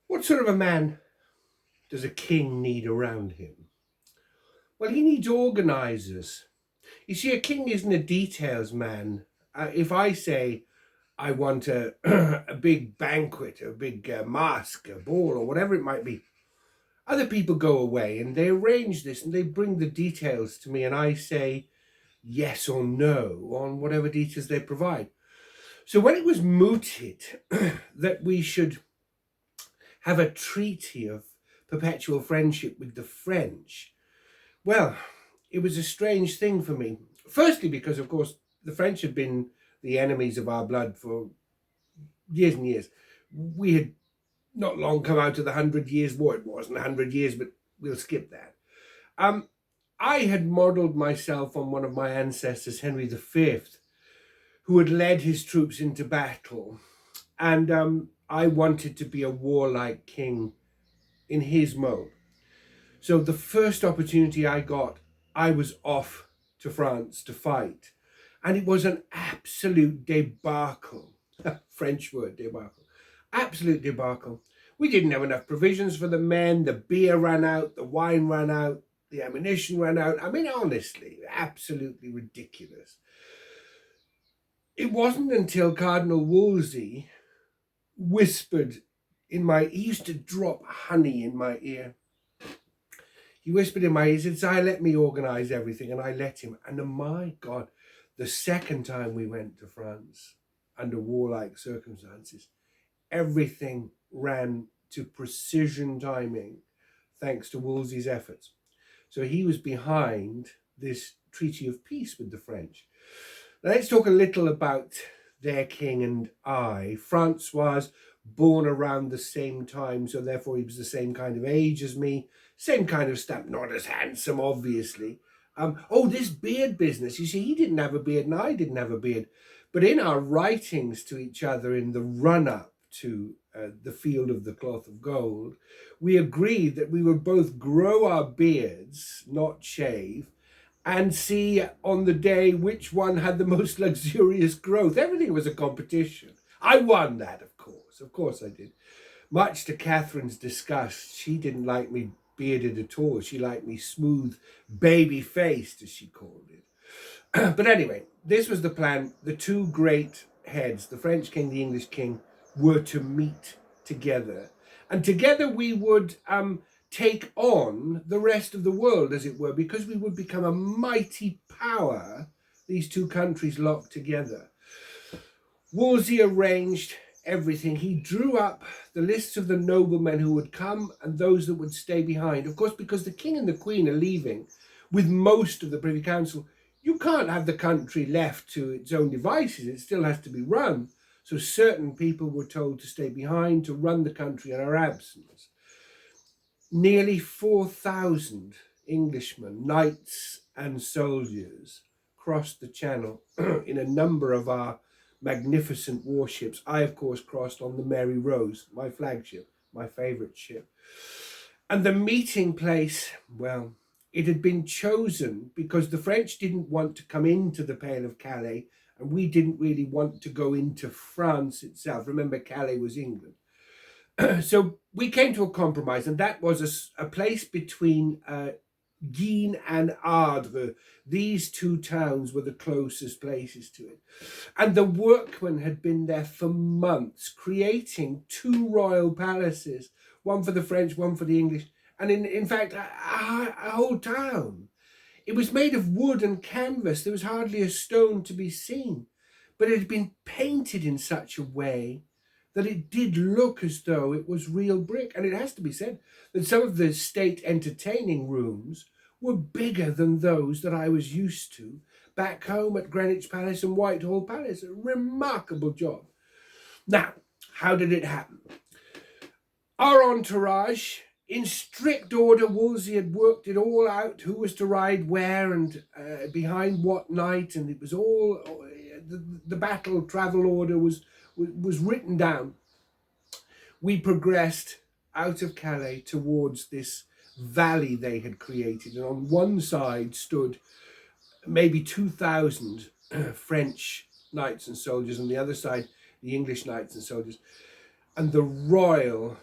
What sort of a man does a king need around him? Well, he needs organisers. You see, a king isn't a details man. If I say I want a, a big banquet, a big masque, a ball, or whatever it might be, other people go away and they arrange this and they bring the details to me, and I say yes or no on whatever details they provide. So when it was mooted that we should have a treaty of perpetual friendship with the French, well, it was a strange thing for me. Firstly, because, of course, the French had been the enemies of our blood for years and years. We had not long come out of the 100 Years' War. It wasn't 100 years, but we'll skip that. I had modelled myself on one of my ancestors, Henry V, who had led his troops into battle. And I wanted to be a warlike king in his mode. So the first opportunity I got, I was off to France to fight. And it was an absolute debacle. French word, debacle. Absolute debacle. We didn't have enough provisions for the men. The beer ran out. The wine ran out. The ammunition ran out. I mean, honestly, absolutely ridiculous. It wasn't until Cardinal Wolsey whispered in my, he used to drop honey in my ear. He whispered in my ear, he said, "Si, let me organise everything." And I let him. And my God, the second time we went to France under warlike circumstances, everything ran to precision timing thanks to Wolsey's efforts. So he was behind this treaty of peace with the French. Now, let's talk a little about their king and I. Francois, born around the same time, so therefore he was the same kind of age as me, same kind of stamp, not as handsome, obviously. This beard business, you see, he didn't have a beard and I didn't have a beard. But in our writings to each other in the run-up to the Field of the Cloth of Gold, we agreed that we would both grow our beards, not shave, and see on the day which one had the most luxurious growth. Everything was a competition. I won that, of course. Of course I did. Much to Catherine's disgust, she didn't like me bearded at all. She liked me smooth, baby-faced, as she called it. But anyway, this was the plan. The two great heads, the French king, the English king, were to meet together. And together we would take on the rest of the world, as it were, because we would become a mighty power, these two countries locked together. Wolsey arranged everything. He drew up the lists of the noblemen who would come and those that would stay behind. Of course, because the king and the queen are leaving with most of the Privy Council, you can't have the country left to its own devices. It still has to be run. So certain people were told to stay behind to run the country in our absence. Nearly 4,000 Englishmen, knights and soldiers, crossed the Channel in a number of our magnificent warships. I, of course, crossed on the Mary Rose, my flagship, my favourite ship. And the meeting place, well, it had been chosen because the French didn't want to come into the Pale of Calais, and we didn't really want to go into France itself. Remember, Calais was England. So we came to a compromise, and that was a place between Guisnes and Ardres. These two towns were the closest places to it. And the workmen had been there for months, creating two royal palaces, one for the French, one for the English, and in fact, a whole town. It was made of wood and canvas. There was hardly a stone to be seen, but it had been painted in such a way that it did look as though it was real brick. And it has to be said that some of the state entertaining rooms were bigger than those that I was used to back home at Greenwich Palace and Whitehall Palace. A remarkable job. Now, how did it happen? Our entourage, in strict order, Wolsey had worked it all out, who was to ride where and behind what knight, and it was all, the battle travel order was written down. We progressed out of Calais towards this valley they had created, and on one side stood maybe 2,000 French knights and soldiers, on the other side the English knights and soldiers, and the royal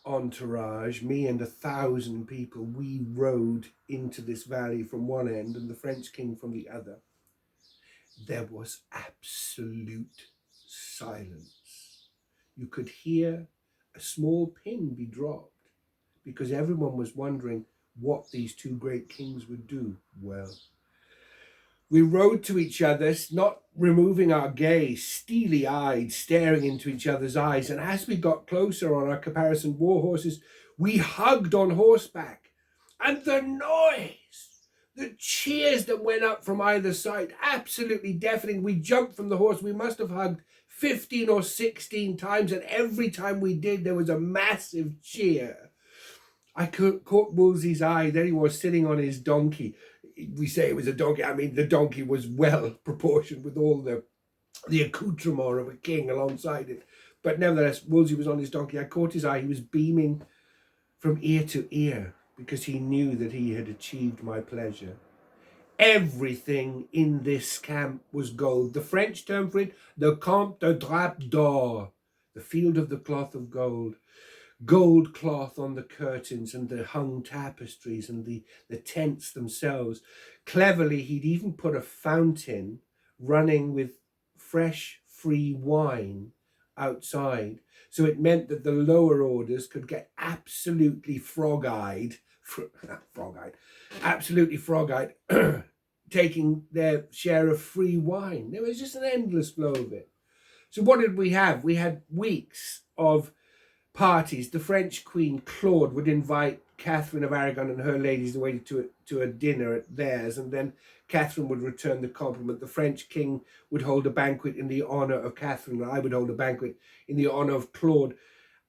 entourage, me and 1,000 people, we rode into this valley from one end and the French king from the other. There was absolute silence. You could hear a small pin be dropped because everyone was wondering what these two great kings would do. Well, we rode to each other, not removing our gaze, steely-eyed, staring into each other's eyes. And as we got closer on our caparisoned war horses, we hugged on horseback. And the noise, the cheers that went up from either side, absolutely deafening. We jumped from the horse. We must have hugged 15 or 16 times. And every time we did, there was a massive cheer. I caught Wolsey's eye. There he was sitting on his donkey. We say it was a donkey. I mean, the donkey was well proportioned with all the accoutrement of a king alongside it. But nevertheless, Wolsey was on his donkey. I caught his eye. He was beaming from ear to ear because he knew that he had achieved my pleasure. Everything in this camp was gold. The French term for it, the Camp de Drap d'Or, the field of the cloth of gold. Gold cloth on the curtains and the hung tapestries and the tents themselves. Cleverly, he'd even put a fountain running with fresh, free wine outside. So it meant that the lower orders could get absolutely frog-eyed, taking their share of free wine. There was just an endless flow of it. So what did we have? We had weeks of parties. The French Queen Claude would invite Catherine of Aragon and her ladies away to a dinner at theirs, and then Catherine would return the compliment. The French king would hold a banquet in the honor of Catherine, and I would hold a banquet in the honor of Claude.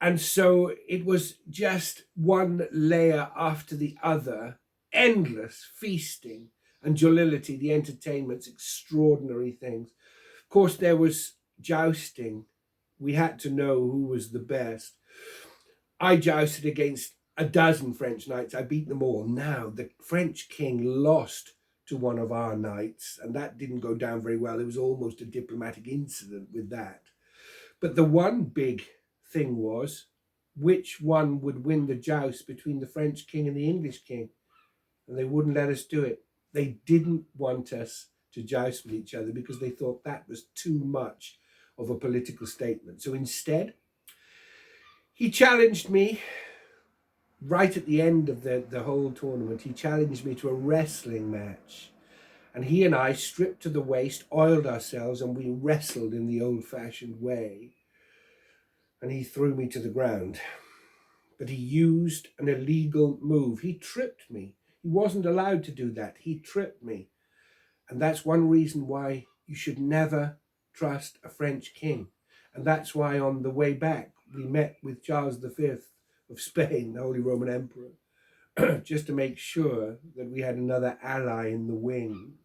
And so it was just one layer after the other, endless feasting and jollity, the entertainments, extraordinary things. Of course, there was jousting. We had to know who was the best. I jousted against a dozen French knights. I beat them all. Now, the French king lost to one of our knights, and that didn't go down very well. There was almost a diplomatic incident with that. But the one big thing was which one would win the joust between the French king and the English king. And they wouldn't let us do it. They didn't want us to joust with each other because they thought that was too much of a political statement. So instead, he challenged me right at the end of the whole tournament. He challenged me to a wrestling match. And he and I, stripped to the waist, oiled ourselves, and we wrestled in the old-fashioned way. And he threw me to the ground. But he used an illegal move. He tripped me. He wasn't allowed to do that. He tripped me. And that's one reason why you should never trust a French king. And that's why on the way back, we met with Charles V of Spain, the Holy Roman Emperor, just to make sure that we had another ally in the wing.